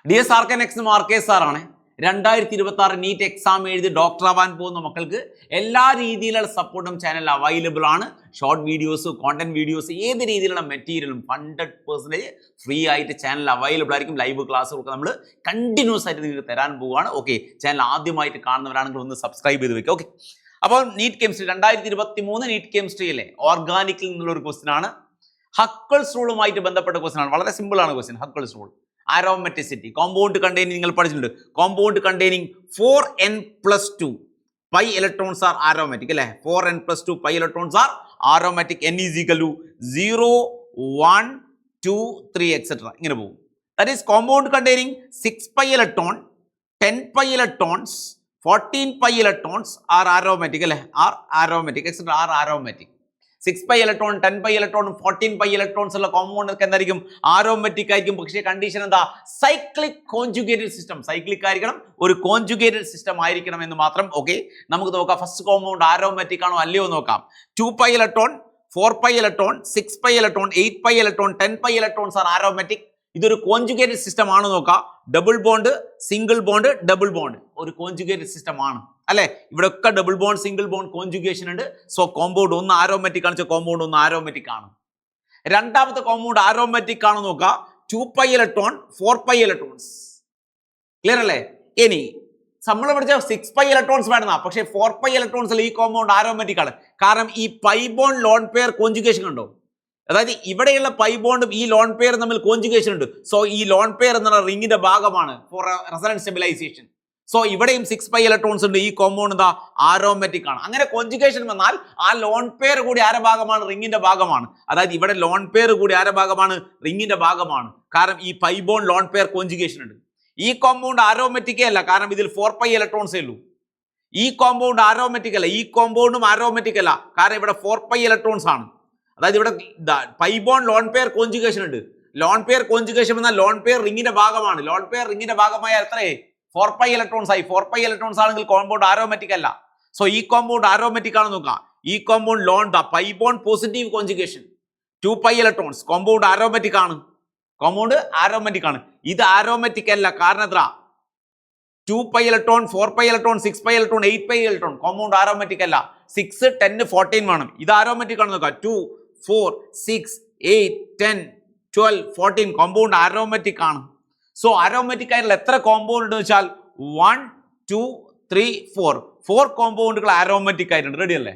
Dear സാർക്ക് next Marquez സാറാണ്. 2026 NEET exam എഴുതി doctor ആവാൻ പോകുന്ന മക്കൾക്ക് എല്ലാ രീതിയിലുള്ള സപ്പോർട്ടും ചാനൽ അവൈലബിൾ ആണ്. ഷോർട്ട് വീഡിയോസ്, കോണ്ടന്റ് വീഡിയോസ്, ഏത് രീതിയിലുള്ള മെറ്റീരിയലും 100% ഫ്രീ ആയിട്ട് ചാനൽ അവൈലബിൾ ആയിരിക്കും. ലൈവ് ക്ലാസ്സുകളൊക്കെ നമ്മൾ കണ്ടിന്യൂസ് ആയിട്ട് നിങ്ങൾക്ക് തരാൻ പോവുകയാണ്. ഓക്കെ, ചാനൽ ആദ്യമായിട്ട് കാണുന്നവരാണെങ്കിൽ ഒന്ന് സബ്സ്ക്രൈബ് ചെയ്ത് വെക്കുക. ഓക്കെ, അപ്പോൾ നീറ്റ് കെമിസ്ട്രി 2023 നീറ്റ് കെമിസ്ട്രിയിലെ ഓർഗാനിക്കിൽ നിന്നുള്ളൊരു ക്വസ്റ്റ്യൻ ആണ്. ഹക്കിൾസ് റൂളുമായിട്ട് ബന്ധപ്പെട്ട ക്വസ്റ്റ്യൻ ആണ്. വളരെ സിമ്പിൾ ആണ് question. Huckel's rule, aromaticity, compound containing നിങ്ങൾ പഠിച്ചിട്ടുണ്ട്. compound containing 4n+2 pi electrons are aromatic അല്ലേ? 4n+2 pi electrons are aromatic. n is equal to 0 1 2 3 etc. ഇങ്ങനെ പോകും. that is compound containing 6 pi electron, 10 pi electrons, 14 pi electrons are aromatic അല്ലേ? are aromatic etc. are aromatic. 6 pi electron, 10 pi electron, 14 pi electrons ഉള്ള compound ഒക്കെ എന്തായിരിക്കും? Aromatic ആയിരിക്കും. പക്ഷേ condition എന്താ? Cyclic conjugated system. Cyclic ആയിരിക്കണം, ഒരു കോൺജുഗേറ്റഡ് സിസ്റ്റം ആയിരിക്കണം എന്ന് മാത്രം. ഓക്കെ, നമുക്ക് നോക്കാം ഫസ്റ്റ് കോമ്പൗണ്ട് ആരോമാറ്റിക് ആണോ അല്ലയോ നോക്കാം. 2 pi electron, 4 pi electron, 6 pi electron, 8 pi electron, 10 pi electrons are aromatic. ഇതൊരു കോൺജുഗേറ്റഡ് സിസ്റ്റം ആണ് നോക്കാം. Double bond, single bond, double bond, ഒരു കോൺജുഗേറ്റഡ് സിസ്റ്റം ആണ് അല്ലെ? ഇവിടെ ഒക്കെ double bond, single bond, conjugation ഉണ്ട്. സോ കോമ്പൗണ്ട് ഒന്ന് ആരോമാറ്റിക് ആണ്, കോമ്പൗണ്ട് ഒന്ന് ആരോമാറ്റിക് ആണ്. രണ്ടാമത്തെ കോമ്പൗണ്ട് ആരോമാറ്റിക് ആണ് നോക്കാം. 2 pi electron, 4 pi electrons. Clear അല്ലേ? ഇനി നമ്മൾ പഠിച്ച 6 pi electrons വേണമെന്നാ, പക്ഷേ 4 pi electrons ഈ കോമ്പൗണ്ട് ആരോമാറ്റിക് ആണ്. കാരണം ഈ pi bond lone pair conjugation കണ്ടോ? അതായത് ഇവിടെയുള്ള പൈ ബോണ്ടും ഈ ലോൺ പെയർ തമ്മിൽ കോൺജുഗേഷൻ ഉണ്ട്. സോ ഈ ലോൺ പെയർ എന്നുള്ള റിങ്ങിന്റെ ഭാഗമാണ് ഫോർ റെസൊണൻസ് സ്റ്റെബിലൈസേഷൻ. സോ ഇവിടെയും 6 pi electrons ഉണ്ട്. ഈ കോമ്പൗണ്ട് എന്താ? ആരോമാറ്റിക് ആണ്. അങ്ങനെ കോൺജുഗേഷൻ വന്നാൽ ആ ലോൺ പെയർ കൂടി ആരുടെ ഭാഗമാണ്? റിങ്ങിന്റെ ഭാഗമാണ്. അതായത് ഇവിടെ ലോൺ പെയർ കൂടി ആരുടെ ഭാഗമാണ്? റിങ്ങിന്റെ ഭാഗമാണ്. കാരണം ഈ pi bond lone pair conjugation ഉണ്ട്. ഈ കോമ്പൗണ്ട് ആരോമാറ്റിക്കേ അല്ല, കാരണം ഇതിൽ 4 pi electrons ഉള്ളൂ. ഈ കോമ്പൗണ്ട് ആരോമാറ്റിക് അല്ല, ഈ കോമ്പൗണ്ടും ആരോമാറ്റിക് അല്ല, കാരണം ഇവിടെ 4 pi electrons ആണ്. അതായത് ഇവിടെ pi bond lone pair conjugation ഉണ്ട്. ലോൺ പെയർ കോൺജുഗേഷൻ എന്നാൽ ലോൺ പെയർ റിങ്ങിന്റെ ഭാഗമാണ്. ലോൺ പെയർ റിങ്ങിന്റെ ഭാഗമായ എത്രയേ? 4 pi electrons ആയി. 4 pi electrons ആണെങ്കിൽ കോമ്പൗണ്ട് ആരോമാറ്റിക് അല്ല. സോ ഈ കോമ്പൗണ്ട് ആരോമാറ്റിക് ആണ് നോക്കാം. ഈ compound loan pi bond positive conjugation, 2 pi electrons, compound aromatic ആണ്. കോമ്പൗണ്ട് ആരോമാറ്റിക് ആണ്. ഇത് ആരോമാറ്റിക് അല്ല, കാരണം എത്ര? 2 pi electron, 4 pi electron, 6 pi electron, 8 pi electron. Compound aromatic അല്ല. 6 10 14 വേണം. ഇത് ആരോമാറ്റിക് ആണ് നോക്കാം. 2 4 6 8 10 12 14 കോമ്പൗണ്ട് ആരോമാറ്റിക് ആണ്. സോ ആരോമാറ്റിക് ആയിട്ടുള്ള എത്ര കോമ്പൗണ്ട് എന്ന് വെച്ചാൽ 1 2 3 4 കോമ്പൗണ്ടുകൾ ആരോമാറ്റിക് ആയിട്ടുണ്ട്. റെഡി അല്ലേ?